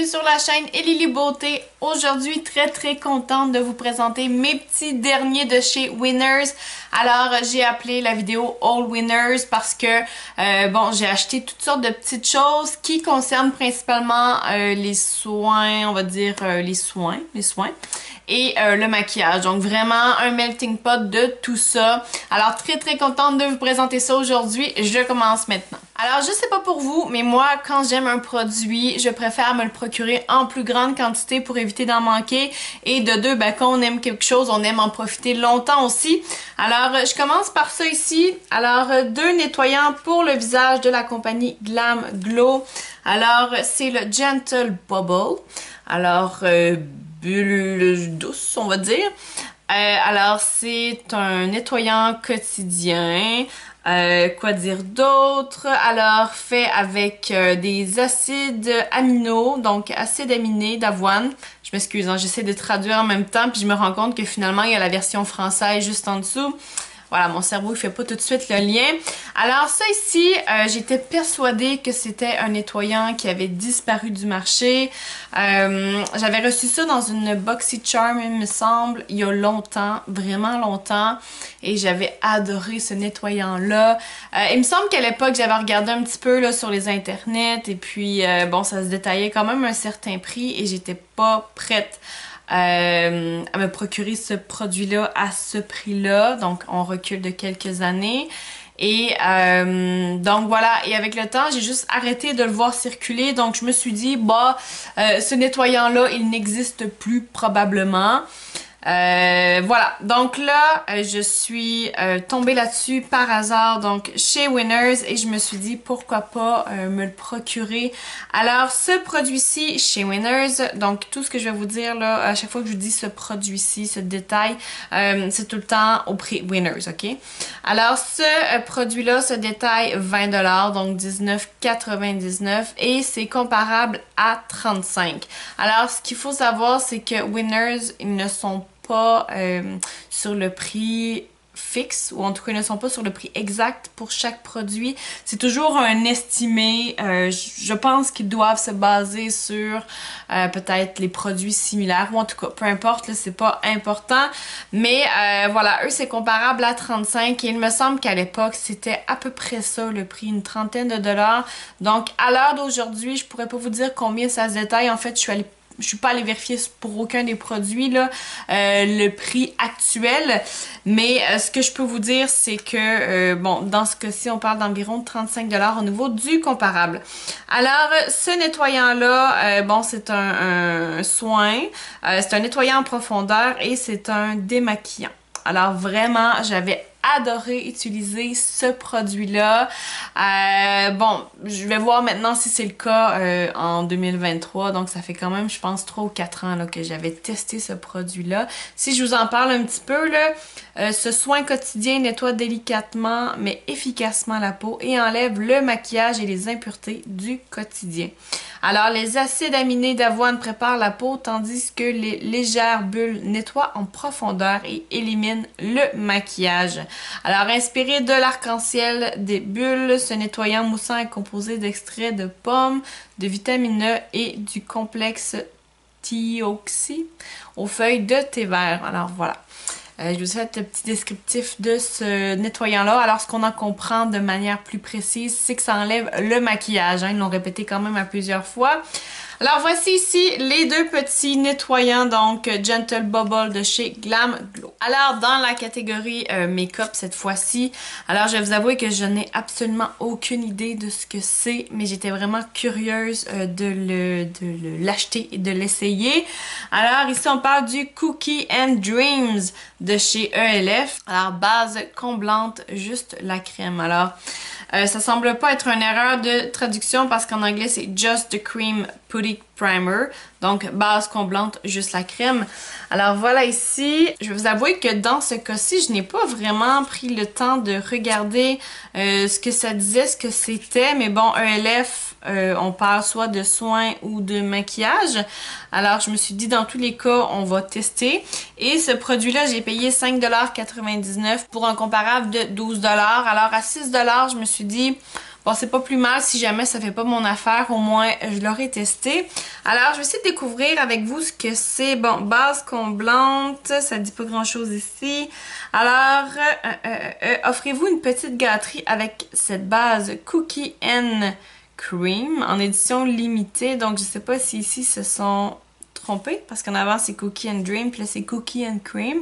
bienvenue sur la chaîne Elili Beauté. Aujourd'hui, très contente de vous présenter mes petits derniers de chez Winners. Alors, j'ai appelé la vidéo All Winners parce que, bon, j'ai acheté toutes sortes de petites choses qui concernent principalement les soins, on va dire les soins. Et le maquillage. Donc vraiment un melting pot de tout ça. Alors très contente de vous présenter ça aujourd'hui. Je commence maintenant. Alors je sais pas pour vous, mais moi quand j'aime un produit, je préfère me le procurer en plus grande quantité pour éviter d'en manquer. Et de deux, ben, quand on aime quelque chose, on aime en profiter longtemps aussi. Alors je commence par ça ici. Alors deux nettoyants pour le visage de la compagnie Glam Glow. Alors c'est le Gentle Bubble. Alors bulle douce, on va dire. Alors, c'est un nettoyant quotidien. Quoi dire d'autre? Alors, fait avec des acides aminaux, donc acides aminés d'avoine. Je m'excuse, hein, j'essaie de traduire en même temps, puis je me rends compte que finalement, il y a la version française juste en dessous. Voilà, mon cerveau il fait pas tout de suite le lien. Alors ça ici, j'étais persuadée que c'était un nettoyant qui avait disparu du marché. J'avais reçu ça dans une BoxyCharm, il me semble, il y a longtemps, vraiment longtemps. Et j'avais adoré ce nettoyant-là. Il me semble qu'à l'époque, j'avais regardé un petit peu là, sur les internets. Et puis, bon, ça se détaillait quand même un certain prix et j'étais pas prête à me procurer ce produit-là à ce prix-là. Donc, on recule de quelques années. Et donc voilà, et avec le temps, j'ai juste arrêté de le voir circuler. Donc, je me suis dit, bah, ce nettoyant-là, il n'existe plus probablement. Voilà, donc là, je suis tombée là-dessus par hasard, donc chez Winners, et je me suis dit pourquoi pas me le procurer. Alors, ce produit-ci chez Winners, donc tout ce que je vais vous dire là, à chaque fois que je vous dis ce produit-ci, ce détail, c'est tout le temps au prix Winners, ok? Alors, ce produit-là, ce détail 20$, donc 19,99$, et c'est comparable à 35$. Alors, ce qu'il faut savoir, c'est que Winners, ils ne sont pas sur le prix fixe, ou en tout cas ils ne sont pas sur le prix exact pour chaque produit. C'est toujours un estimé. Je pense qu'ils doivent se baser sur peut-être les produits similaires, ou en tout cas, peu importe, là, c'est pas important. Mais voilà, eux c'est comparable à 35 et il me semble qu'à l'époque c'était à peu près ça le prix, une trentaine de dollars. Donc à l'heure d'aujourd'hui, je pourrais pas vous dire combien ça se détaille. En fait, je suis pas allée vérifier pour aucun des produits là, le prix actuel, mais ce que je peux vous dire c'est que bon, dans ce cas-ci on parle d'environ 35$ au niveau du comparable. Alors ce nettoyant là, bon, c'est un soin, c'est un nettoyant en profondeur et c'est un démaquillant. Alors vraiment, j'avais adoré utiliser ce produit-là. Bon, je vais voir maintenant si c'est le cas en 2023. Donc, ça fait quand même, je pense, 3 ou 4 ans là, que j'avais testé ce produit-là. Si je vous en parle un petit peu, là, ce soin quotidien nettoie délicatement mais efficacement la peau et enlève le maquillage et les impuretés du quotidien. Alors, les acides aminés d'avoine préparent la peau, tandis que les légères bulles nettoient en profondeur et éliminent le maquillage. Alors, inspiré de l'arc-en-ciel des bulles, ce nettoyant moussant est composé d'extraits de pommes, de vitamine E et du complexe thioxy aux feuilles de thé vert. Alors, voilà. Je vous fais le petit descriptif de ce nettoyant-là. Alors, ce qu'on en comprend de manière plus précise, c'est que ça enlève le maquillage. Hein. Ils l'ont répété quand même à plusieurs fois. Alors, voici ici les deux petits nettoyants, donc Gentle Bubble de chez Glam Glow. Alors, dans la catégorie make-up cette fois-ci, alors je vais vous avouer que je n'ai absolument aucune idée de ce que c'est, mais j'étais vraiment curieuse de l'acheter et de l'essayer. Alors, ici, on parle du Cookie and Dreams de chez ELF. Alors, base comblante, juste la crème. Alors, ça semble pas être une erreur de traduction parce qu'en anglais c'est Just the Cream Putty Primer, donc base comblante, juste la crème. Alors voilà ici, je vais vous avouer que dans ce cas-ci, je n'ai pas vraiment pris le temps de regarder ce que ça disait, ce que c'était, mais bon, ELF, on parle soit de soins ou de maquillage. Alors je me suis dit dans tous les cas, on va tester. Et ce produit-là, j'ai payé 5,99$ pour un comparable de 12$. Alors à 6$, je me suis dit, Bon, c'est pas plus mal si jamais ça fait pas mon affaire, au moins je l'aurais testé. Alors, je vais essayer de découvrir avec vous ce que c'est. Bon, base comblante, ça dit pas grand chose ici. Alors, offrez-vous une petite gâterie avec cette base Cookie and Cream en édition limitée. Donc, je sais pas si ici se sont trompés parce qu'en avant c'est Cookie and Dream, puis là c'est Cookie and Cream.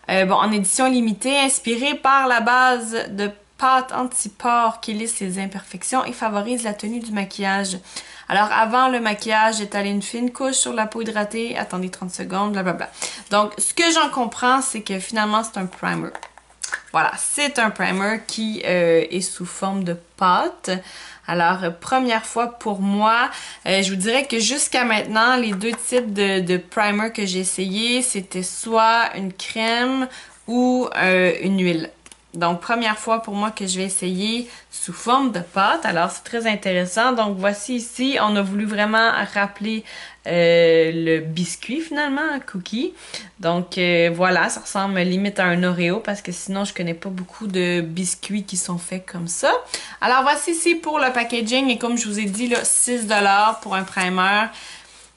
Bon, en édition limitée, inspirée par la base de pâte anti-pores qui lisse les imperfections et favorise la tenue du maquillage. Alors, avant le maquillage, étalez une fine couche sur la peau hydratée, attendez 30 secondes, blablabla. Donc, ce que j'en comprends, c'est que finalement, c'est un primer. Voilà, c'est un primer qui est sous forme de pâte. Alors, première fois pour moi, je vous dirais que jusqu'à maintenant, les deux types de primer que j'ai essayé, c'était soit une crème ou une huile. Donc, première fois pour moi que je vais essayer sous forme de pâte. Alors, c'est très intéressant. Donc, voici ici, on a voulu vraiment rappeler le biscuit finalement, un cookie. Donc, voilà, ça ressemble limite à un Oreo parce que sinon, je connais pas beaucoup de biscuits qui sont faits comme ça. Alors, voici ici pour le packaging. Et comme je vous ai dit, là, 6 $ pour un primer.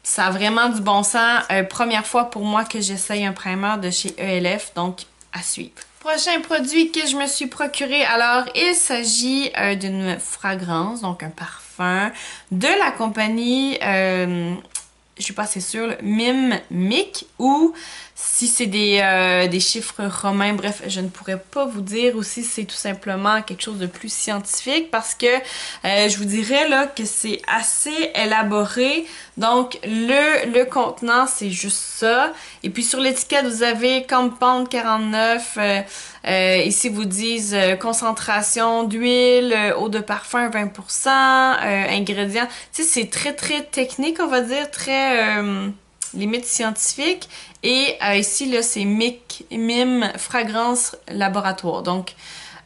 Ça a vraiment du bon sens. Première fois pour moi que j'essaye un primer de chez ELF. Donc, à suivre. Prochain produit que je me suis procuré, alors il s'agit d'une fragrance, donc un parfum de la compagnie, je suis pas assez sûre, Mimic ou si c'est des chiffres romains, bref, je ne pourrais pas vous dire, ou si c'est tout simplement quelque chose de plus scientifique parce que je vous dirais là que c'est assez élaboré. Donc le contenant c'est juste ça. Et puis sur l'étiquette vous avez Compound 49. Ici vous disent concentration d'huile, eau de parfum 20%, ingrédients. Tu sais, c'est très très technique on va dire, très limite scientifique. Et ici, là, c'est Mime Fragrance Laboratoire. Donc,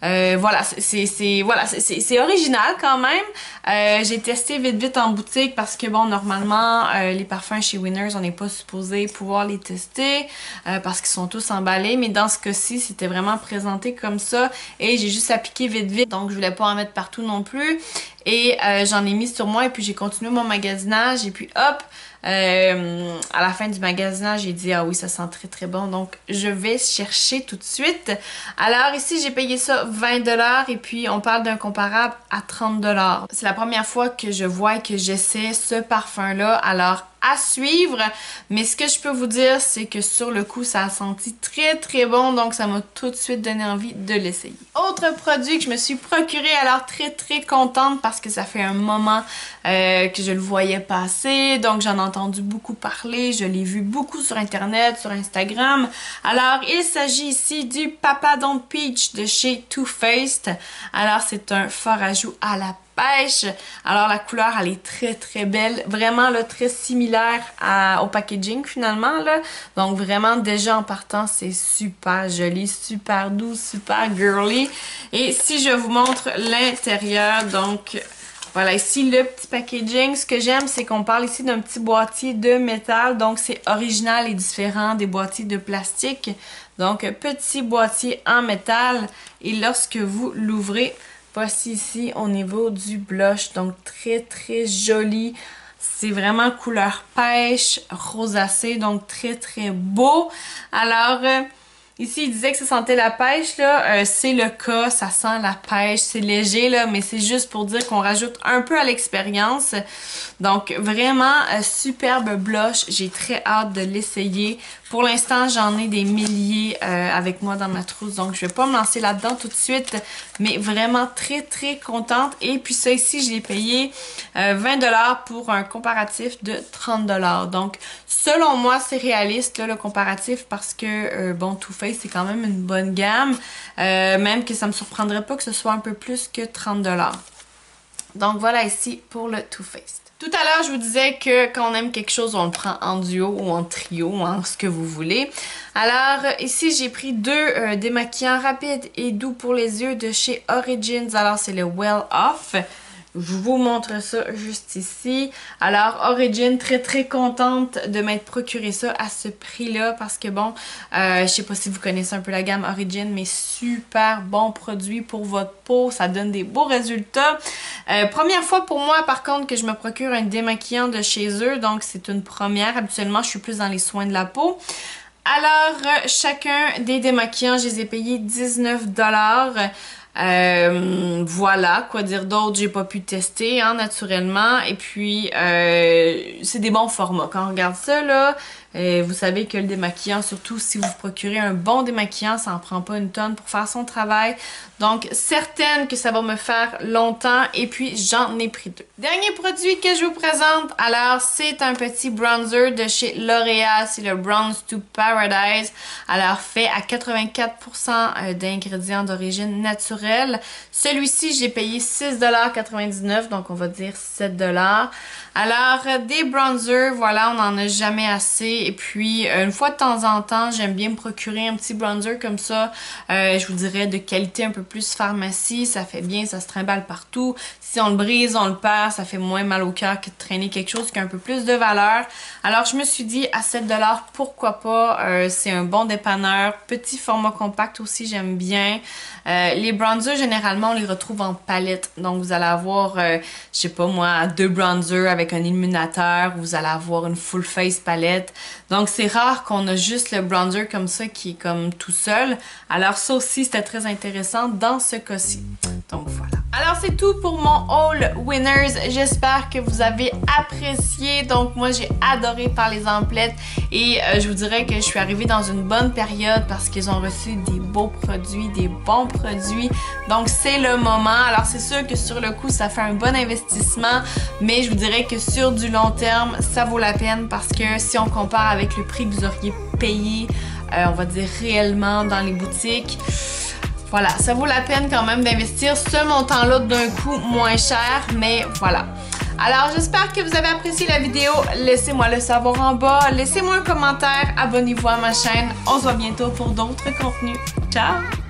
voilà, c'est original quand même. J'ai testé vite vite en boutique parce que, bon, normalement, les parfums chez Winners, on n'est pas supposé pouvoir les tester parce qu'ils sont tous emballés. Mais dans ce cas-ci, c'était vraiment présenté comme ça. Et j'ai juste appliqué vite vite. Donc, je voulais pas en mettre partout non plus. Et j'en ai mis sur moi et puis j'ai continué mon magasinage. Et puis, hop! À la fin du magasinage, j'ai dit ah oui ça sent très très bon donc je vais chercher tout de suite. Alors ici j'ai payé ça 20 $ et puis on parle d'un comparable à 30 $. C'est la première fois que je vois et que j'essaie ce parfum là, alors à suivre, mais ce que je peux vous dire c'est que sur le coup ça a senti très très bon donc ça m'a tout de suite donné envie de l'essayer. Autre produit que je me suis procuré, alors très très contente parce que ça fait un moment que je le voyais passer, donc j'en ai entendu beaucoup parler, je l'ai vu beaucoup sur internet, sur Instagram. Alors il s'agit ici du Papa Don't Peach de chez Too Faced. Alors c'est un fort ajout à la pêche. Alors la couleur elle est très très belle, vraiment là très similaire au packaging finalement là. Donc vraiment déjà en partant c'est super joli, super doux, super girly. Et si je vous montre l'intérieur, donc voilà ici le petit packaging. Ce que j'aime c'est qu'on parle ici d'un petit boîtier de métal, donc c'est original et différent des boîtiers de plastique. Donc petit boîtier en métal et lorsque vous l'ouvrez, voici ici au niveau du blush, donc très très joli. C'est vraiment couleur pêche, rosacée, donc très très beau. Alors ici il disait que ça sentait la pêche là, c'est le cas, ça sent la pêche, c'est léger là, mais c'est juste pour dire qu'on rajoute un peu à l'expérience. Donc vraiment superbe blush, j'ai très hâte de l'essayer. Pour l'instant, j'en ai des milliers avec moi dans ma trousse, donc je vais pas me lancer là-dedans tout de suite, mais vraiment très très contente. Et puis ça ici, je l'ai payé 20 $ pour un comparatif de 30 $. Donc selon moi, c'est réaliste là, le comparatif parce que bon, Too Faced c'est quand même une bonne gamme, même que ça me surprendrait pas que ce soit un peu plus que 30 $. Donc voilà ici pour le Too Faced. Tout à l'heure, je vous disais que quand on aime quelque chose, on le prend en duo ou en trio, en ce que vous voulez. Alors, ici, j'ai pris deux démaquillants rapides et doux pour les yeux de chez Origins. Alors, c'est le Well Off. Je vous montre ça juste ici. Alors, Origin, très contente de m'être procuré ça à ce prix-là parce que bon, je sais pas si vous connaissez un peu la gamme Origin, mais super bon produit pour votre peau. Ça donne des beaux résultats. Première fois pour moi, par contre, que je me procure un démaquillant de chez eux. Donc, c'est une première. Habituellement, je suis plus dans les soins de la peau. Alors, chacun des démaquillants, je les ai payés 19$. Voilà, quoi dire d'autre, j'ai pas pu tester, hein, naturellement. Et puis, c'est des bons formats. Quand on regarde ça, là, vous savez que le démaquillant, surtout si vous procurez un bon démaquillant, ça en prend pas une tonne pour faire son travail. Donc, certaine que ça va me faire longtemps. Et puis, j'en ai pris 2. Dernier produit que je vous présente, alors, c'est un petit bronzer de chez L'Oréal. C'est le Bronze to Paradise. Alors, fait à 84% d'ingrédients d'origine naturelle. Celui-ci, j'ai payé 6,99$, donc on va dire 7$. Alors, des bronzers, voilà, on n'en a jamais assez. Et puis, une fois de temps en temps, j'aime bien me procurer un petit bronzer comme ça. Je vous dirais de qualité un peu plus pharmacie. Ça fait bien, ça se trimballe partout. Si on le brise, on le perd, ça fait moins mal au cœur que de traîner quelque chose qui a un peu plus de valeur. Alors, je me suis dit, à 7$, pourquoi pas? C'est un bon dépanneur. Petit format compact aussi, j'aime bien. Les bronzers, généralement, on les retrouve en palette. Donc, vous allez avoir, je sais pas moi, 2 bronzers avec un illuminateur. Vous allez avoir une full face palette. Donc, c'est rare qu'on a juste le bronzer comme ça qui est comme tout seul. Alors, ça aussi, c'était très intéressant dans ce cas-ci. Donc, voilà. Alors, c'est tout pour mon All Winners. J'espère que vous avez apprécié. Donc, moi, j'ai adoré par les emplettes. Et je vous dirais que je suis arrivée dans une bonne période parce qu'ils ont reçu des beaux produits, des bons produits. Donc, c'est le moment. Alors, c'est sûr que sur le coup, ça fait un bon investissement. Mais je vous dirais que sur du long terme, ça vaut la peine parce que si on compare avec le prix que vous auriez payé, on va dire réellement dans les boutiques, voilà, ça vaut la peine quand même d'investir ce montant-là d'un coup moins cher, mais voilà. Alors, j'espère que vous avez apprécié la vidéo. Laissez-moi le savoir en bas. Laissez-moi un commentaire. Abonnez-vous à ma chaîne. On se voit bientôt pour d'autres contenus. Ciao!